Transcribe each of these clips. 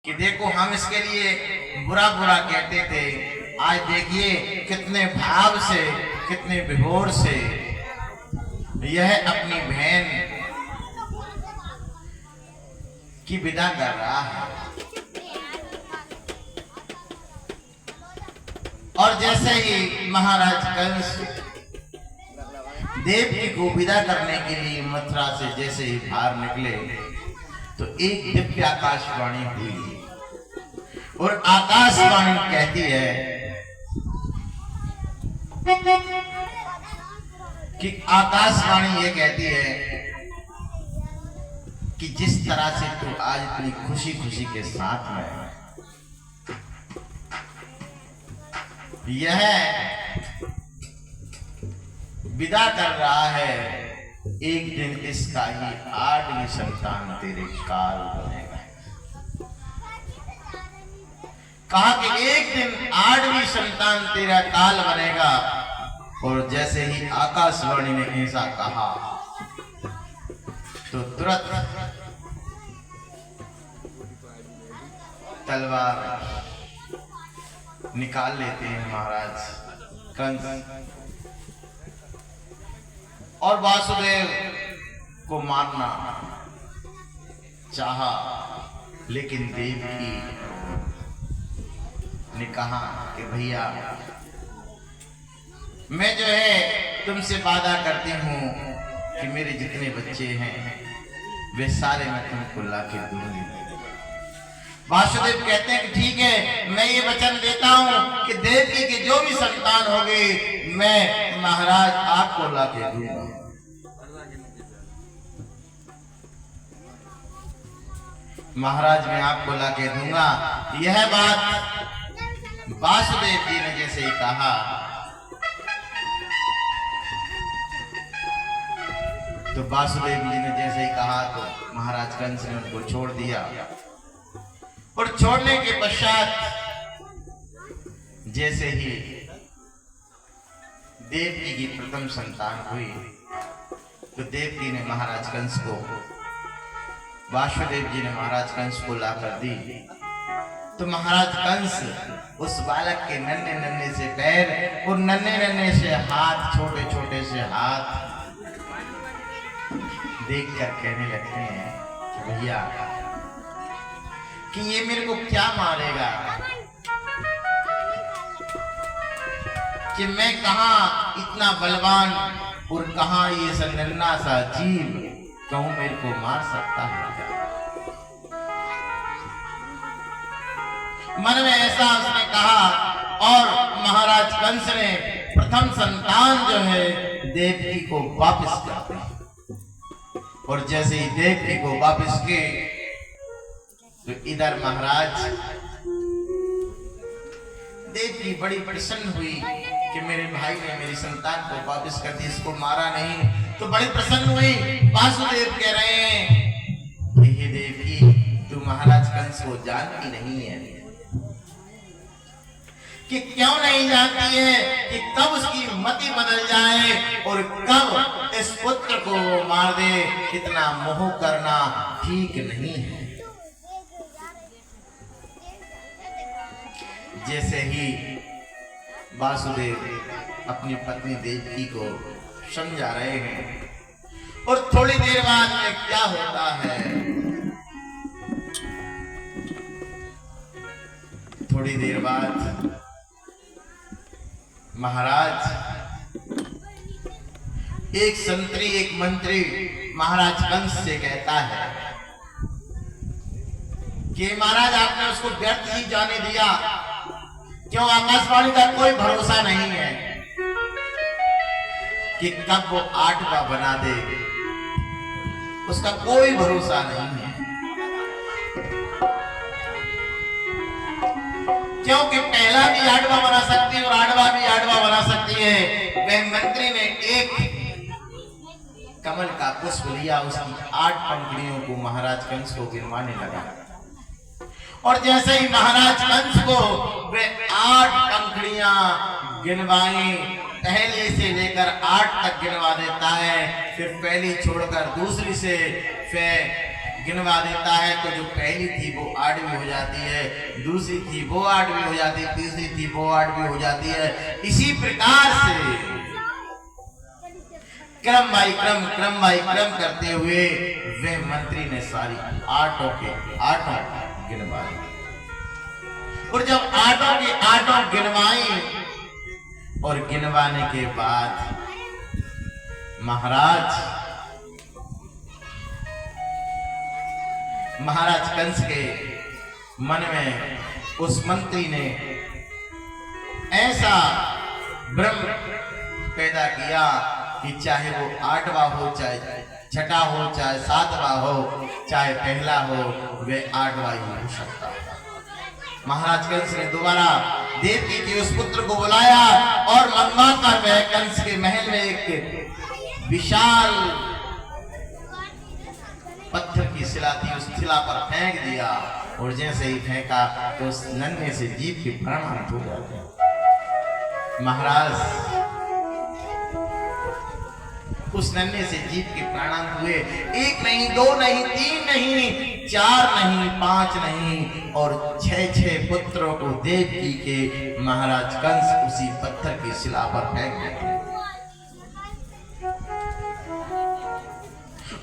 कि देखो हम इसके लिए बुरा बुरा कहते थे, आज देखिए कितने भाव से, कितने विभोर से यह अपनी बहन की विदा कर रहा है। और जैसे ही महाराज कंस देवकी को विदा करने के लिए मथुरा से जैसे ही बाहर निकले तो एक दिव्य आकाशवाणी हुई और आकाशवाणी कहती है कि आकाशवाणी ये कहती है कि जिस तरह से तू आज इतनी खुशी खुशी के साथ में यह विदा कर रहा है, एक दिन इसका ही 8वीं संतान तेरे काल बनेगा। कहा कि एक दिन 8वीं संतान तेरा काल बनेगा। और जैसे ही आकाशवाणी ने ऐसा कहा तो तुरंत तलवार निकाल लेते हैं महाराज कंस और वासुदेव को मारना चाहा, लेकिन देवकी ने कहा कि भैया मैं जो है तुमसे वादा करती हूं कि मेरे जितने बच्चे हैं वे सारे मैं तुमको ला के दूंगी। वासुदेव कहते हैं कि ठीक है, मैं ये वचन देता हूं कि देवकी के जो भी संतान होंगे मैं महाराज आपको ला के दूंगा। महाराज मैं आपको ला के दूंगा। यह बात वासुदेव जी ने जैसे ही कहा तो वासुदेव जी ने जैसे ही कहा तो महाराज कंस ने उनको छोड़ दिया। और छोड़ने के पश्चात जैसे ही देवकी की प्रथम संतान हुई तो देवकी ने महाराज कंस को, वासुदेव जी ने महाराज कंस को लाकर दी। तो महाराज कंस उस बालक के नन्हे नन्हे से पैर और नन्हे नन्हे से हाथ, छोटे छोटे से हाथ देखकर कहने लगते हैं कि भैया कि ये मेरे को क्या मारेगा, कि मैं कहां इतना बलवान और कहां ये नन्हा सा जीव कहूं मेरे को मार सकता है। मन में ऐसा उसने कहा और महाराज कंस ने प्रथम संतान जो है देवकी को वापस कर दी। और जैसे ही देवकी को वापस की तो इधर महाराज देवकी बड़ी प्रसन्न हुई कि मेरे भाई ने मेरी संतान को वापस कर दी, इसको मारा नहीं। तो बड़ी प्रसन्न हुई। वासुदेव कह रहे हैं हे देवकी तू महाराज कंस को जानती नहीं है कि क्यों नहीं जानती है कि कब उसकी मति बदल जाए और कब इस पुत्र को मार दे। इतना मोह करना ठीक नहीं है। जैसे ही वासुदेव अपनी पत्नी देवकी को समझा रहे हैं और थोड़ी देर बाद में क्या होता है, थोड़ी देर बाद महाराज एक संतरी, एक मंत्री महाराज कंस से कहता है कि महाराज आपने उसको व्यर्थ ही जाने दिया, क्यों आकाशवाणी का कोई भरोसा नहीं है कि कब वो 8वां बना दे, उसका कोई भरोसा नहीं है। क्योंकि पहला भी 8वां बना सकती है और 8वां भी 8वां बना सकती है। वह मंत्री ने एक कमल का पुष्प लिया, उसकी 8 पंखुड़ियों को महाराज कंस को गिनवाने लगा। और जैसे ही महाराज कंस को वे 8 पंखुड़ियां गिनवाई, पहली से लेकर 8 तक गिनवा देता है, फिर पहली छोड़कर दूसरी से, फिर गिनवा देता है तो जो पहली थी वो 8वीं हो जाती है, दूसरी थी वो 8वीं हो जाती है, तीसरी थी वो 8वीं हो जाती है। इसी प्रकार से क्रम बाई क्रम करते हुए वे मंत्री ने सारी 8 के 8 गिनवा दी। और जब 8 गिनवाई और गिनवाने के बाद महाराज कंस के मन में उस मंत्री ने ऐसा भ्रम पैदा किया कि चाहे वो 8वां हो, चाहे 6ठा हो, चाहे 7वां हो, चाहे पहला हो, वे 8वां ही हो सकता। महाराज कंस ने दोबारा देवकी के उस पुत्र को बुलाया और मंगवाकर वह कंस के महल में एक विशाल पत्थर की शिला थी, उस शिला पर फेंक दिया। और जैसे ही फेंका तो उस नन्हे से जीव के प्राण हो जाते। महाराज उस नन्हे से जीव के प्राण हुए। 1 नहीं, 2 नहीं, 3 नहीं, 4 नहीं, 5 नहीं और 6 पुत्रों को देवकी के महाराज कंस उसी पत्थर की शिला पर फेंक दिए।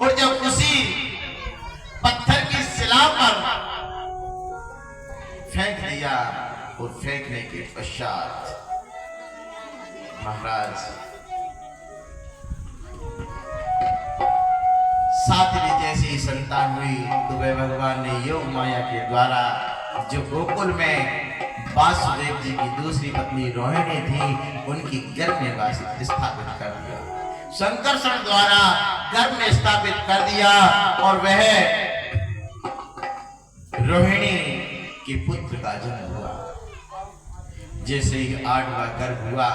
और जब उसी पत्थर की शिला पर फेंक दिया और फेंकने के पश्चात महाराज 7वीं जैसी ही संतान हुई तो वह भगवान ने योग माया के द्वारा जो गोकुल में वासुदेव जी की दूसरी पत्नी रोहिणी थी उनकी गर्भ में स्थापित कर दिया। संकर्षण द्वारा गर्भ में स्थापित कर दिया और वह रोहिणी के पुत्र का जन्म हुआ। जैसे ही 8वां गर्भ हुआ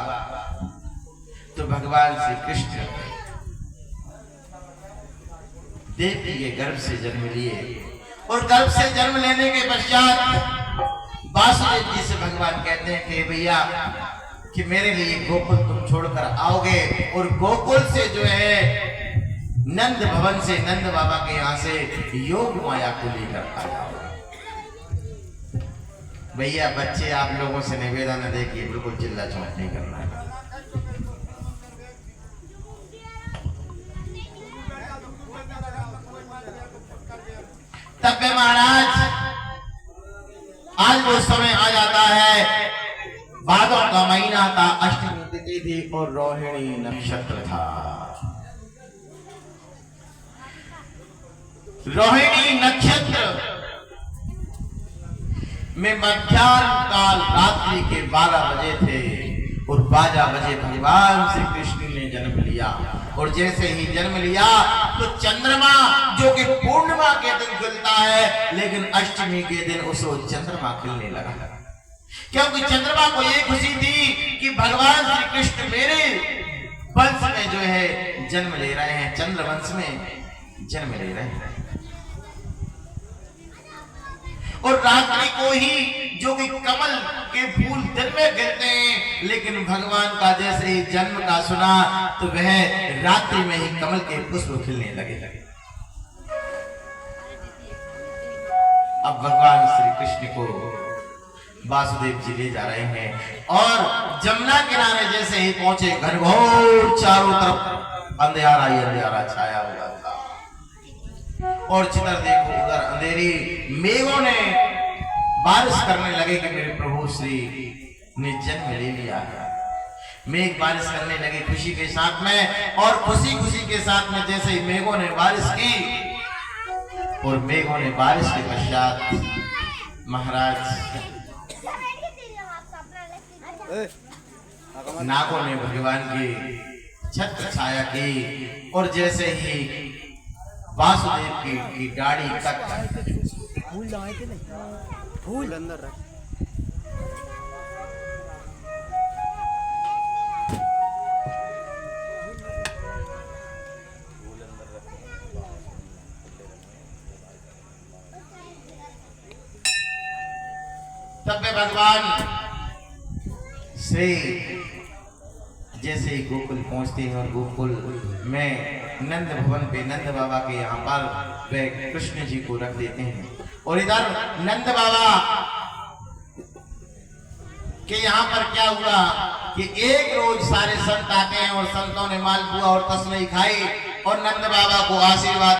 तो भगवान श्री कृष्ण देवकी के गर्भ से जन्म लिए और गर्भ से जन्म लेने के पश्चात वासुदेव जी से भगवान कहते हैं कि भैया कि मेरे लिए गोकुल तुम छोड़कर आओगे और गोकुल से जो है नंद भवन से नंद बाबा के यहाँ से योग माया को लेकर आ जाओगे। भैया बच्चे आप लोगों से निवेदन है देखिए बिल्कुल चिल्ला चौंक नहीं करना है। तब महाराज आज वो समय आ जाता है, भादों का महीना था, अष्टमी तिथि थी और रोहिणी नक्षत्र था। रोहिणी नक्षत्र में मध्याह्न काल रात्रि के 12 बजे थे और 12 बजे भगवान श्री कृष्ण ने जन्म लिया। और जैसे ही जन्म लिया तो चंद्रमा जो कि पूर्णिमा के दिन खिलता है लेकिन अष्टमी के दिन उसको चंद्रमा खिलने लगा, क्योंकि चंद्रमा को ये खुशी थी कि भगवान श्री कृष्ण मेरे वंश में जो है जन्म ले रहे हैं, चंद्र वंश में जन्म ले रहे हैं। और रात्रि को ही जो कि कमल के फूल दिन में गिरते हैं लेकिन भगवान का जैसे ही जन्म का सुना तो वह रात्रि में ही कमल के पुष्प खिलने लगे। अब भगवान श्री कृष्ण को वासुदेव जी ले जा रहे हैं और जमुना किनारे जैसे ही पहुंचे घनघोर चारों तरफ अंधेरा ही अंधेरा छाया हुआ था और जिधर देखो उधर अंधेरी। मेघों ने बारिश करने लगे कि मेरे प्रभु श्री ने जन्म ले लिया है। मेघ बारिश करने लगे खुशी के साथ में और खुशी के साथ में जैसे ही मेघों ने बारिश की और मेघों ने बारिश के पश्चात महाराज नागों ने भगवान की छत्र छाया की और जैसे ही वासुदेव की गाड़ी तक फूल लगाए थे ना, फूल अंदर रख। तब में भगवान श्री जैसे ही गोकुल पहुंचते हैं और गोकुल में नंद भवन पे नंद बाबा के यहाँ पर वे कृष्ण जी को रख देते हैं। और इधर नंद बाबा के यहाँ पर क्या हुआ कि एक रोज सारे संत आते हैं और संतों ने मालपुआ और तसलई खाई और नंद बाबा को आशीर्वाद